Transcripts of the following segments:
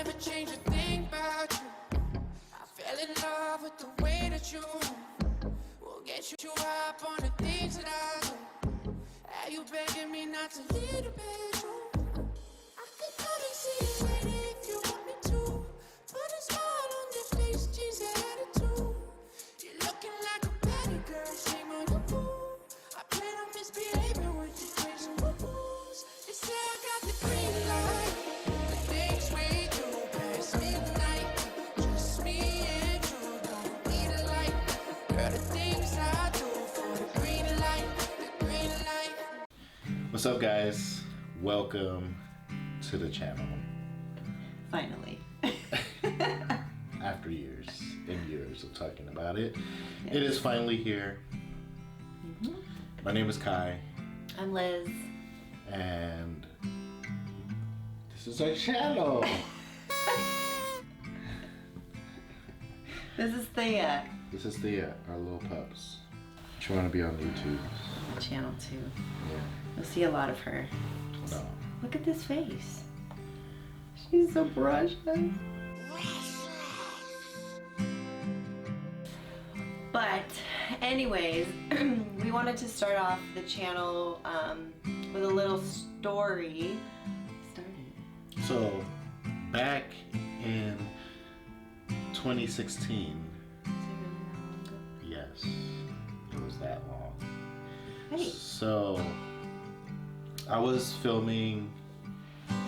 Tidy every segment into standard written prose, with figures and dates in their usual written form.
never change a thing about you. I fell in love with the way that you will get you up on the things that I do. Are you begging me not to leave the bedroom? I could come and see you later if you want me to. Put a smile on your face, change that attitude. You're looking like a petty girl, shame on your boo. I plan on misbehaving with you, crazy rules. They say I got the green light. The things we do past midnight. Just me and you, don't need a light. Girl, the things I do for the green light, the green light. What's up, guys? Welcome to the channel. Finally. After years and years of talking about it, it is finally here. My name is Kai, I'm Liz. and this is our channel. This is Thea. This is Thea, our little pups. She want to be on YouTube. Channel 2. Yeah. You'll see a lot of her. No. Look at this face. She's so precious. But anyways, we wanted to start off the channel with a little story. So, back in 2016, yes, it was that long. Hey. So, I was filming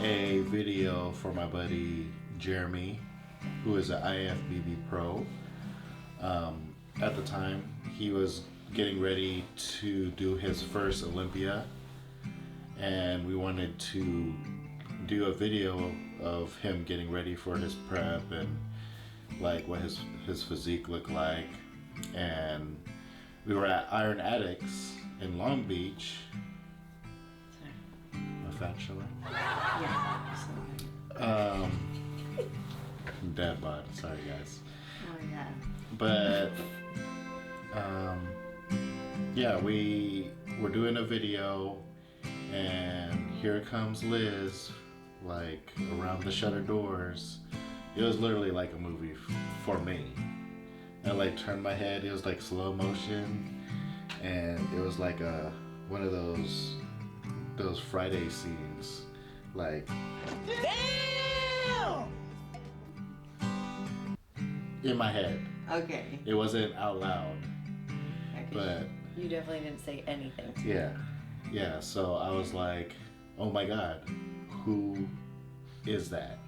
a video for my buddy Jeremy, who is an IFBB pro. At the time, he was getting ready to do his first Olympia, and we wanted to do a video of him getting ready for his prep and like what his physique looked like. And we were at Iron Addicts in Long Beach. A fat show. Yeah. Dad bod, sorry guys. Oh yeah. But yeah, we were doing a video, and here comes Liz, like around the shutter doors. It was literally like a movie for me. I like turned my head. It was like slow motion, and it was like one of those Friday scenes, like. Damn! In my head. Okay. It wasn't out loud, but You definitely didn't say anything. yeah. So I was like, oh my God, who is that?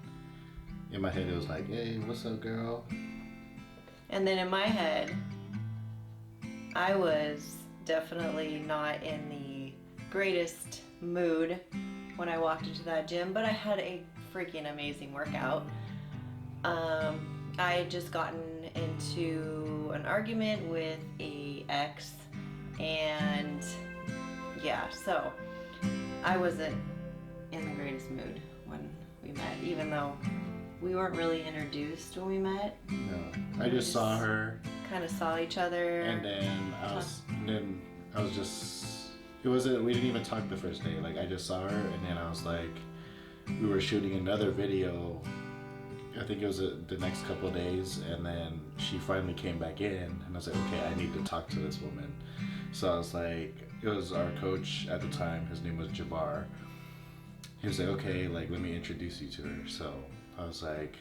In my head, it was like, hey, what's up, girl? And then in my head, I was definitely not in the greatest mood when I walked into that gym, but I had a freaking amazing workout. I had just gotten into an argument with a ex, and yeah, so I wasn't in the greatest mood when we met, even though we weren't really introduced when we met. No, I just saw her, Kind of saw each other. and then I was just. It wasn't. We didn't even talk the first day. Like I just saw her, and then I was like, we were shooting another video. I think it was the next couple of days, and then she finally came back in, and I was like, okay, I need to talk to this woman. So I was like, it was our coach at the time, his name was Jabbar. He was like, okay, like let me introduce you to her. So I was like,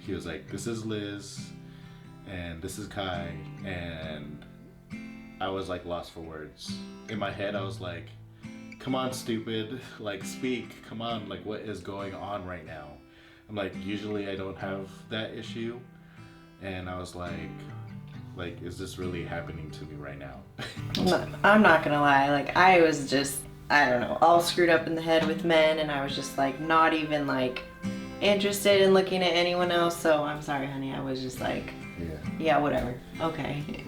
he was like, this is Liz, and this is Kai, and I was like lost for words. In my head, I was like, come on, stupid, like speak, come on, like what is going on right now? I'm like, usually I don't have that issue, and I was like, is this really happening to me right now? I'm not gonna lie, like I was just, I don't know, all screwed up in the head with men, and I was just like not even like interested in looking at anyone else. So I'm sorry, honey, I was just like, yeah, whatever, okay.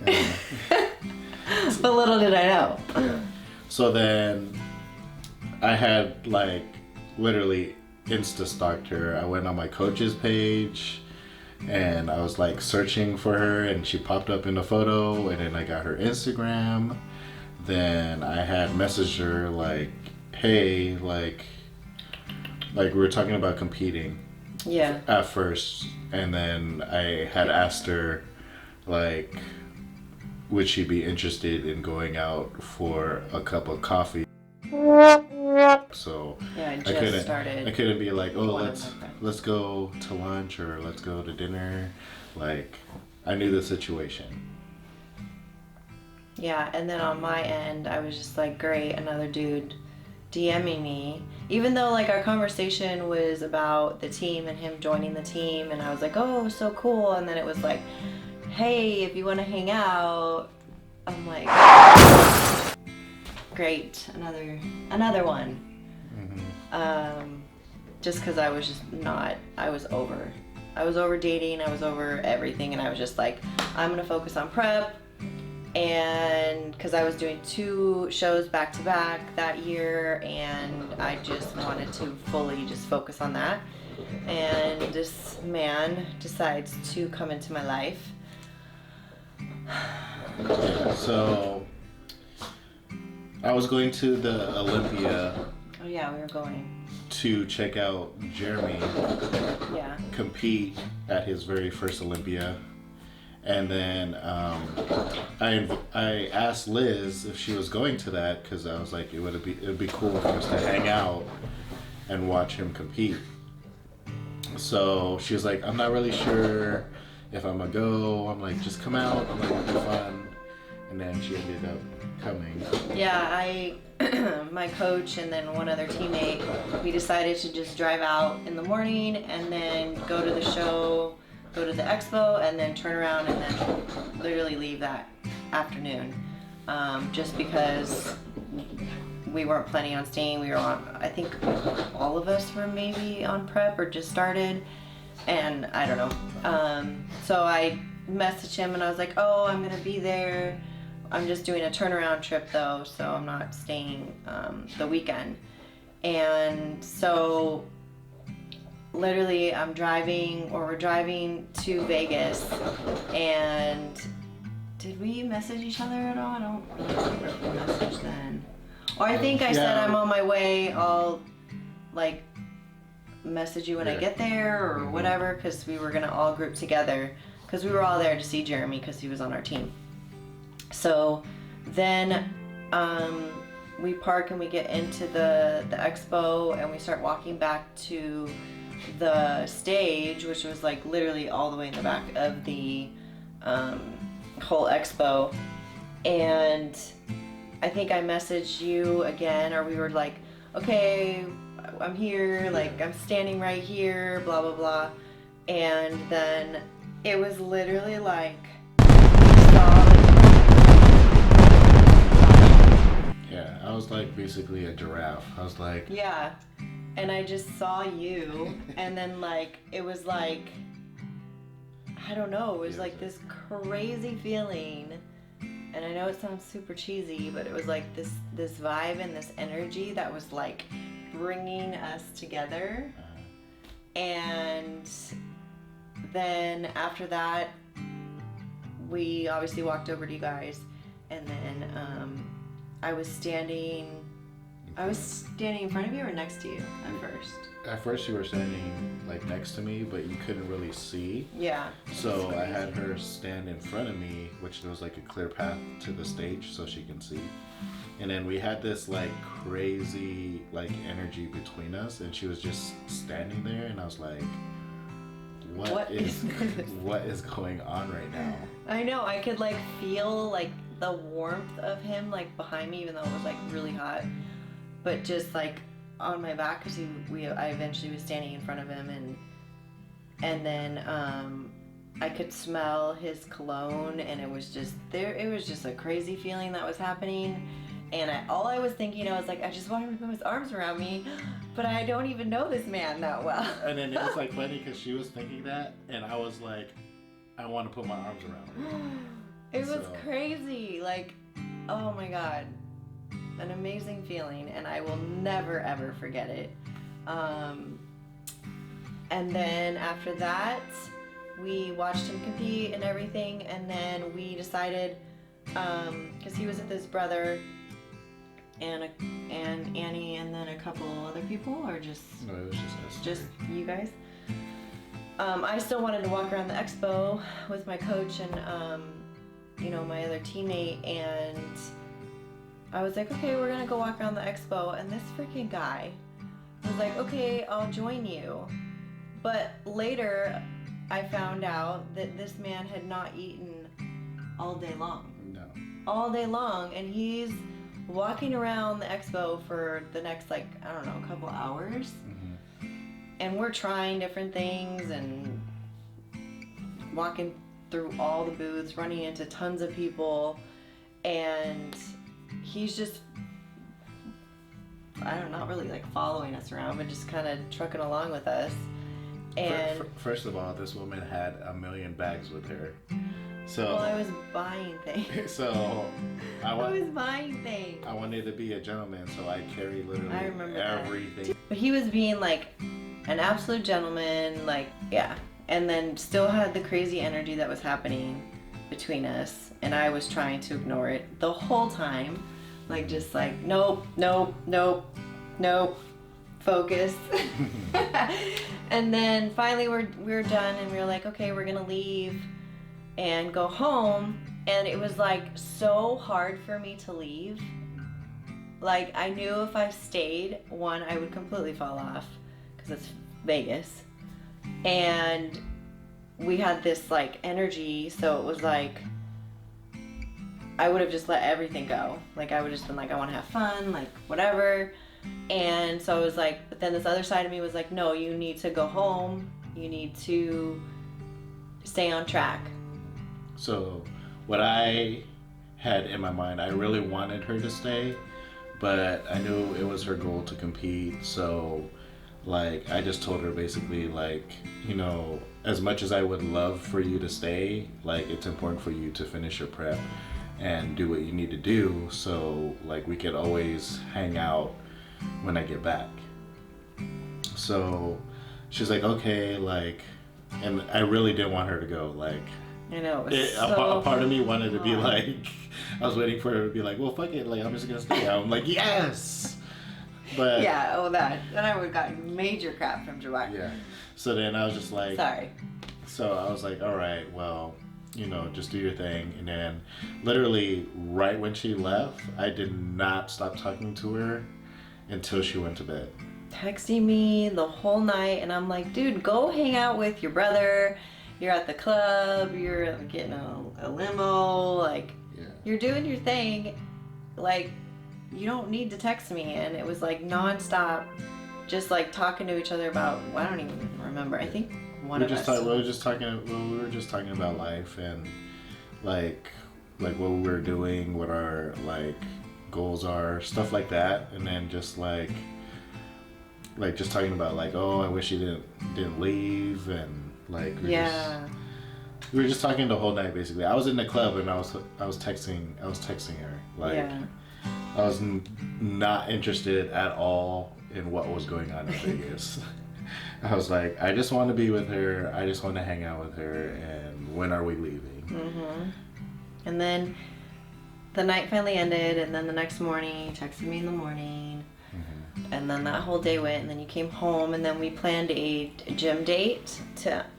But little did I know. Yeah. So then I had like literally Insta-stalked her. I went on my coach's page, and I was like searching for her, and she popped up in the photo, and then I got her Instagram. Then I had messaged her like, hey, like we were talking about competing, Yeah. at first, and then I had asked her, like, would she be interested in going out for a cup of coffee? So Yeah, I I just couldn't started. I couldn't be like, oh, one of my friends. let's go to lunch or let's go to dinner. Like, I knew the situation. Yeah, and then on my end, I was just like, great, another dude DMing me. Even though like our conversation was about the team and him joining the team, and I was like, oh, so cool. And then it was like, hey, if you want to hang out, I'm like, great, another one. Just because I was just not, I was over dating, I was over everything, and I was just like, I'm gonna focus on prep. And because I was doing 2 shows back to back that year, and I just wanted to fully just focus on that. And this man decides to come into my life. Yeah, so I was going to the Olympia Oh yeah, we were going. to check out Jeremy Yeah. compete at his very first Olympia. And then I asked Liz if she was going to that because I was like, it would be cool for us to hang out and watch him compete. So she was like, I'm not really sure if I'm gonna go. I'm like, just come out. I'm like, it'll be fun. And then she ended up coming. Yeah, my coach and then one other teammate, we decided to just drive out in the morning and then go to the show, go to the expo, and then turn around and then literally leave that afternoon. Just because we weren't planning on staying. We were on, I think all of us were maybe on prep or just started, and I don't know. So I messaged him and I was like, oh, I'm gonna be there. I'm just doing a turnaround trip though, so I'm not staying the weekend. And so literally we're driving to Vegas, and did we message each other at all? I don't really remember if we messaged then. Or I think I said Yeah. I'm on my way, I'll like message you when I Yeah. get there or whatever, because we were gonna all group together, because we were all there to see Jeremy because he was on our team. So then we park and we get into the expo, and we start walking back to the stage, which was like literally all the way in the back of the whole expo. And I think I messaged you again, or we were like, okay, I'm here, like I'm standing right here, blah blah blah. And then it was literally like, Yeah, I was like basically a giraffe. I was like, yeah, and I just saw you, and then like it was like, I don't know, it was like this crazy feeling, and I know it sounds super cheesy, but it was like this vibe and this energy that was like bringing us together. And then after that, we obviously walked over to you guys, and then I was standing in front of you or next to you at first? at first you were standing like next to me, but you couldn't really see. Yeah. So I had her stand in front of me, which there was like a clear path to the stage so she can see. And then we had this like crazy like energy between us, and she was just standing there, and I was like, what is what is going on right now? I know, I could like feel like the warmth of him like behind me, even though it was like really hot, but just like on my back, because I eventually was standing in front of him, and then I could smell his cologne, and it was just a crazy feeling that was happening. And all I was thinking, I was like, I just want him to put his arms around me, but I don't even know this man that well. And then it was like funny because she was thinking that, and I was like, I want to put my arms around her. It was So- crazy, like, oh my god, an amazing feeling, and I will never ever forget it. And then after that, we watched him compete and everything, and then we decided, because he was with his brother and Annie, and then a couple other people, or just No, it was just us. you guys. I still wanted to walk around the expo with my coach and, my other teammate, and I was like, okay, we're gonna go walk around the expo, and this freaking guy was like, okay, I'll join you. But later, I found out that this man had not eaten all day long. No. All day long, and he's walking around the expo for the next, a couple hours. And we're trying different things and walking through all the booths, running into tons of people, and he's just, not really like following us around, but just kind of trucking along with us. And First of all, this woman had 1 million bags with her. So well, I was buying things. So I was buying things. I wanted to be a gentleman, so I carried literally I remember everything. that. But he was being like an absolute gentleman, and then still had the crazy energy that was happening between us, and I was trying to ignore it the whole time, nope, focus. And then finally we were done, and we were like, okay, we're gonna leave and go home, and it was like so hard for me to leave. Like, I knew if I stayed, one, I would completely fall off because it's Vegas, and we had this like energy, so it was like I would have just let everything go. Like, I would just been like, I want to have fun, like whatever. And so I was like, but then this other side of me was like, no, you need to go home, you need to stay on track. So what I had in my mind, I really wanted her to stay, but I knew it was her goal to compete. So like, I just told her basically, like, as much as I would love for you to stay, like, it's important for you to finish your prep and do what you need to do, so like we could always hang out when I get back. So she's like, okay, like, and I really didn't want her to go. Like, I know, a part of me wanted to be like, I was waiting for her to be like, well, fuck it, like, I'm just gonna stay. I'm like, yes. But yeah, then I would have gotten major crap from Jawak. Yeah. So then I was just like, sorry. So I was like, all right, well, just do your thing. And then literally right when she left, I did not stop talking to her until she went to bed. Texting me the whole night, and I'm like, dude, go hang out with your brother. You're at the club, you're getting a limo, like, yeah. You're doing your thing. Like, you don't need to text me. And it was like nonstop, just like talking to each other about, I don't even remember. I think one of us. We were just talking about life and like what we were doing, what our like goals are, stuff like that. And then just like just talking about like, oh, I wish you didn't leave, and like we were just talking the whole night basically. I was in the club and I was texting her, like, yeah. I was not interested at all in what was going on in Vegas. I was like, I just want to be with her. I just want to hang out with her. And when are we leaving? Mm-hmm. And then the night finally ended, and then the next morning, you texted me in the morning. Mm-hmm. And then that whole day went, and then you came home, and then we planned a gym date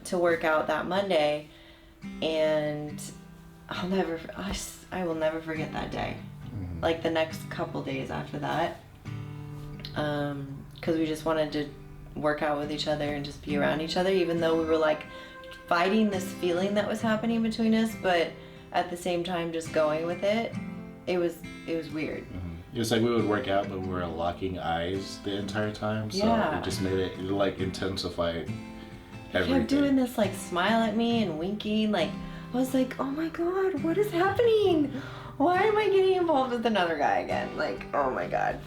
to work out that Monday. And I will never forget that day. Mm-hmm. Like the next couple days after that. Because we just wanted to work out with each other and just be around each other, even though we were like fighting this feeling that was happening between us, but at the same time just going with it. It was weird. Mm-hmm. It was like we would work out, but we were locking eyes the entire time, so yeah. It just made it like intensify everything. He kept doing this like smile at me and winking, like I was like, oh my god, what is happening? Why am I getting involved with another guy again? Like, oh my god.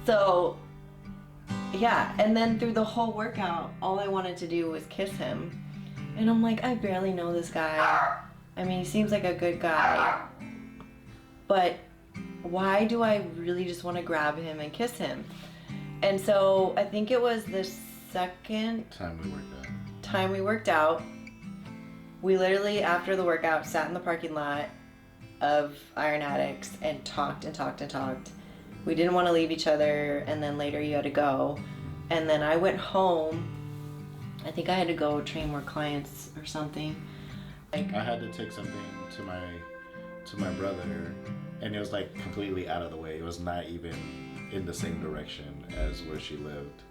So yeah, and then through the whole workout, all I wanted to do was kiss him. And I'm like, I barely know this guy. I mean, he seems like a good guy. But why do I really just want to grab him and kiss him? And so I think it was the second time we worked out. We literally, after the workout, sat in the parking lot of Iron Addicts and talked and talked and talked. We didn't want to leave each other, and then later you had to go. And then I went home, I think I had to go train more clients or something. I had to take something to my brother, and it was like completely out of the way. It was not even in the same direction as where she lived.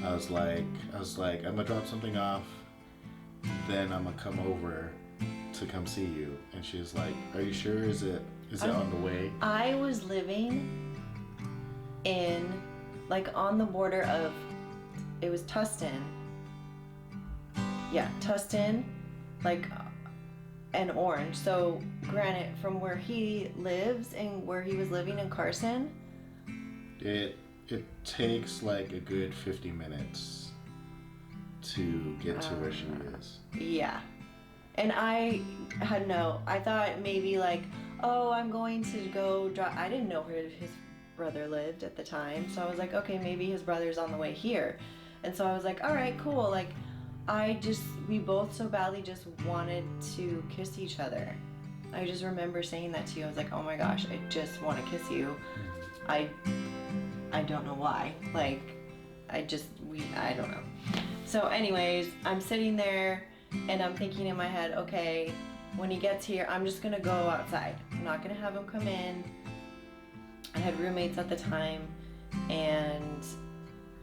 I was like, I'm gonna drop something off, then I'm gonna come over to come see you. And she's like, are you sure? Is it on the way? I was living in, like, on the border of, it was Tustin. Yeah, Tustin, like, and Orange. So, granted, from where he lives and where he was living in Carson, It takes like a good 50 minutes to get to where she is. yeah. And I thought maybe like, oh, I'm going to go drive. I didn't know where his brother lived at the time. So I was like, okay, maybe his brother's on the way here. And so I was like, all right, cool. Like, we both so badly just wanted to kiss each other. I just remember saying that to you. I was like, oh my gosh, I just want to kiss you. I don't know why. Like, I don't know. So anyways, I'm sitting there and I'm thinking in my head, okay, when he gets here, I'm just gonna go outside. I'm not gonna have him come in. I had roommates at the time, and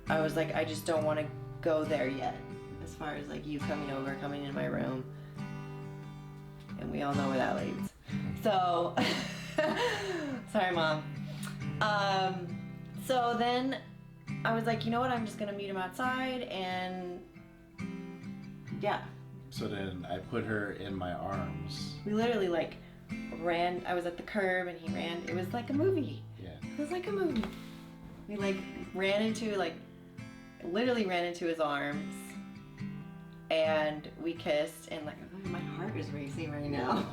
I was like, I just don't want to go there yet. As far as like you coming in my room, and we all know where that leads. So, sorry, Mom. So then I was like, you know what? I'm just gonna meet him outside, and yeah. So then I put her in my arms. We literally like ran. I was at the curb, and he ran. It was like a movie. Yeah. It was like a movie. We like literally ran into his arms, and we kissed, and like, oh, my heart is racing right now.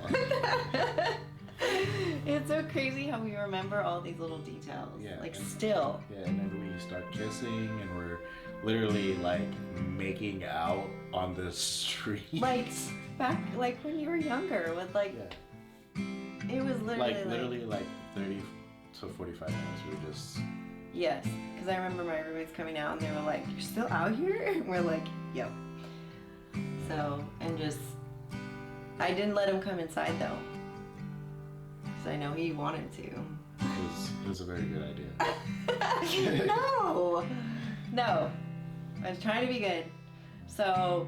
It's so crazy how we remember all these little details. Yeah. Like, still. Yeah, and then we start kissing, and we're literally like making out on the street. Like back, like when you were younger, with like, yeah. it was literally like 30 to 45 minutes. We were just. Yes, because I remember my roommates coming out and they were like, "You're still out here?" And we're like, "Yep." So, and just, I didn't let him come inside though, because I know he wanted to. It was a very good idea. No, I was trying to be good. So,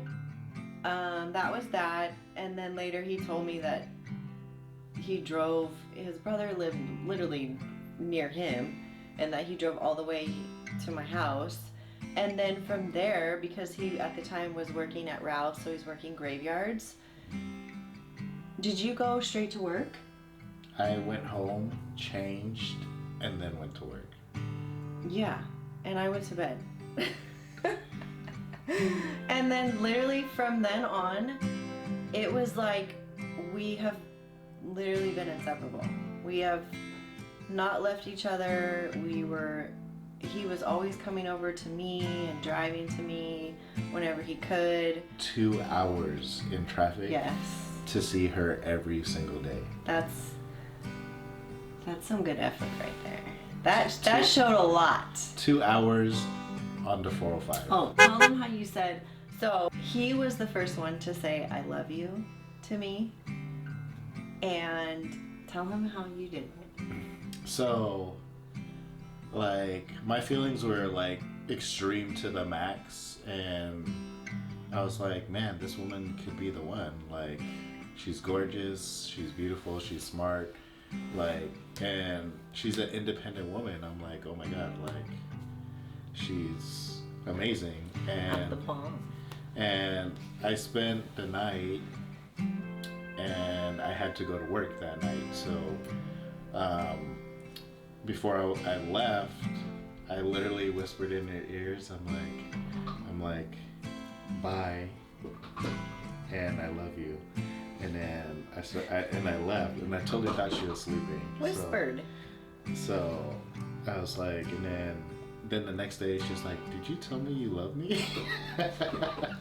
that was that, and then later he told me that his brother lived literally near him, and that he drove all the way to my house. And then from there, because he at the time was working at Ralph's, so he's working graveyards. Did you go straight to work? I went home, changed, and then went to work. Yeah, and I went to bed. And then literally from then on, it was like we have literally been inseparable. We have not left each other. He was always coming over to me and driving to me whenever he could. 2 hours in traffic. Yes. To see her every single day. That's some good effort right there. That showed a lot. 2 hours on the 405. Oh, tell them how you said. So he was the first one to say "I love you" to me, and tell him how you did it. So, like, my feelings were like extreme to the max, and I was like, man, this woman could be the one. Like, she's gorgeous, she's beautiful, she's smart, like, and she's an independent woman. I'm like, oh my god, like, she's amazing. And I spent the night, and I had to go to work that night. So before I left, I literally whispered in their ears. I'm like, bye, and I love you. And then I left, and I totally thought she was sleeping. Whispered. So I was like, and then the next day she's like, did you tell me you love me?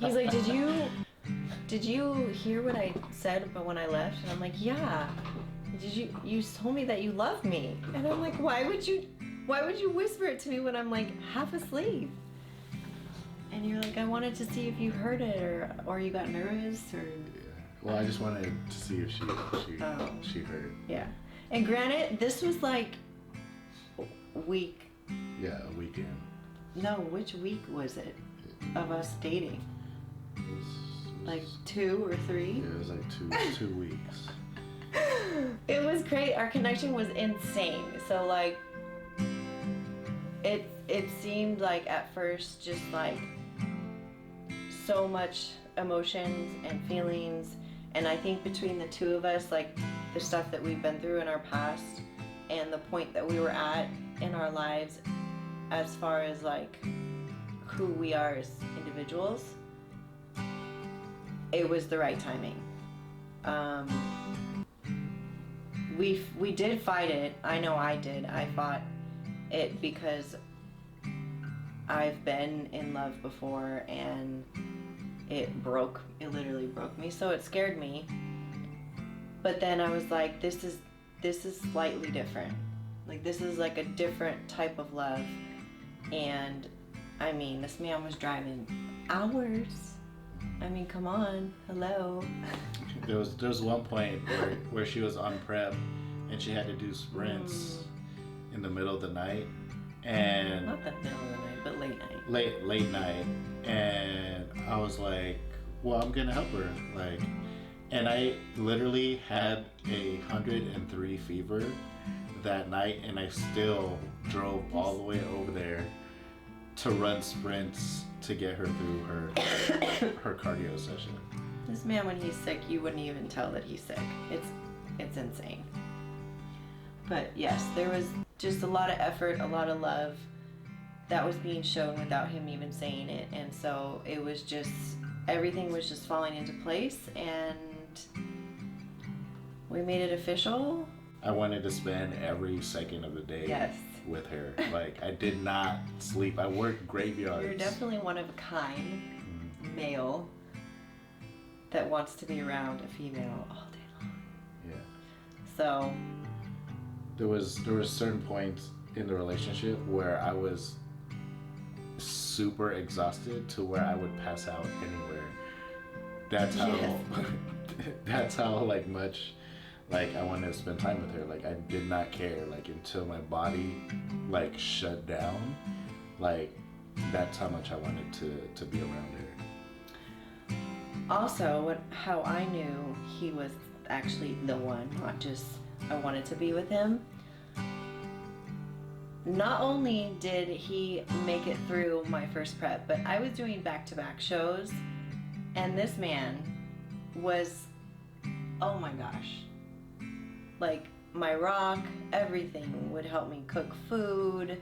He's like, did you hear what I said but when I left? And I'm like, yeah. You told me that you love me. And I'm like, why would you whisper it to me when I'm like half asleep? And you're like, I wanted to see if you heard it or you got nervous or. Yeah. Well, I just wanted to see if she heard. Yeah. And granted, this was like week. Yeah, a weekend. No, which week was it of us dating? It was Like 2 or 3? Yeah, it was like two weeks. It was great. Our connection was insane. So like, it seemed like at first just like so much emotions and feelings, and I think between the two of us, like the stuff that we've been through in our past and the point that we were at in our lives as far as like who we are as individuals, it was the right timing. We did fight it. I know I did. I fought it because I've been in love before and it literally broke me, so it scared me. But then I was like, this is slightly different. Like, this is like a different type of love. And I mean, this man was driving hours. I mean, come on, hello. There was one point where she was on prep and she had to do sprints in the middle of the night, and Not the middle of the night, but late night. late night, and I was like, well, I'm gonna help her, like, and I literally had 103 fever that night, and I still drove all the way over there to run sprints to get her through her cardio session. This man, when he's sick, you wouldn't even tell that he's sick. It's insane. But yes, there was just a lot of effort, a lot of love that was being shown without him even saying it. And so it was just, everything was just falling into place, and we made it official. I wanted to spend every second of the day Yes. with her. Like, I did not sleep. I worked graveyards. You're definitely one of a kind male that wants to be around a female all day long. Yeah. So There was certain points in the relationship where I was super exhausted to where I would pass out anywhere. That's how Yes. that's how like much like I wanted to spend time with her. Like, I did not care, like, until my body like shut down. Like, that's how much I wanted to be around her. also, how I knew he was actually the one, not just I wanted to be with him. Not only did he make it through my first prep, but I was doing back-to-back shows, and this man was, oh my gosh, like my rock, everything. Would help me cook food.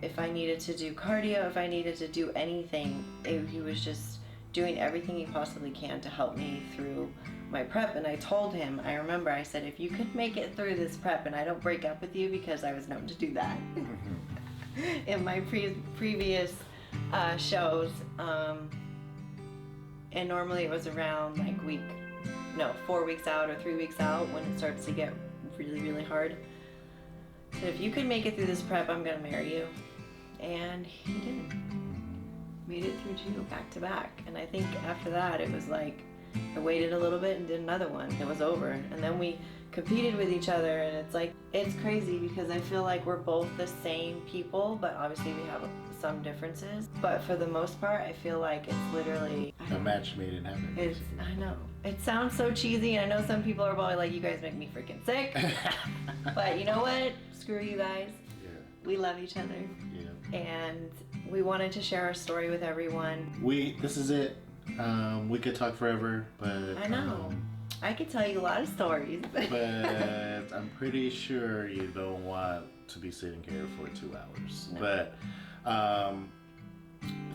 If I needed to do cardio, if I needed to do anything, he was just doing everything he possibly can to help me through my prep. And I told him, I remember I said, if you could make it through this prep and I don't break up with you, because I was known to do that in my previous shows, and normally it was around like 4 weeks out or 3 weeks out when it starts to get really, really hard. So if you could make it through this prep, I'm gonna marry you. And he did. Made it through 2 back to back. And I think after that it was like I waited a little bit and did another one. It was over. And then we competed with each other, and it's like, it's crazy because I feel like we're both the same people, but obviously we have some differences. But for the most part, I feel like it's literally A match made in heaven. I know. It sounds so cheesy, and I know some people are probably like, you guys make me freaking sick. But you know what? Screw you guys. Yeah. We love each other. Yeah. And we wanted to share our story with everyone. This is it. We could talk forever, but I know. I could tell you a lot of stories. but I'm pretty sure you don't want to be sitting here for 2 hours. No. But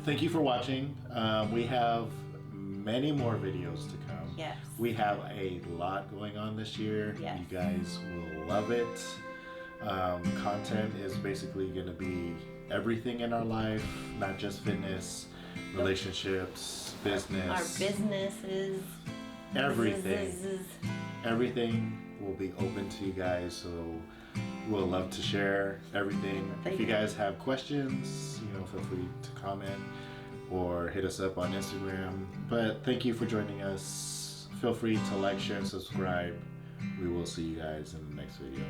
thank you for watching. We have many more videos to come. Yes. We have a lot going on this year. Yes. You guys will love it. Content is basically going to be everything in our life, not just fitness, relationships, business. Our businesses. Everything. Everything will be open to you guys, so we'll love to share everything. If you guys have questions, feel free to comment. or hit us up on Instagram. But thank you for joining us. Feel free to like, share, and subscribe. We will see you guys in the next video.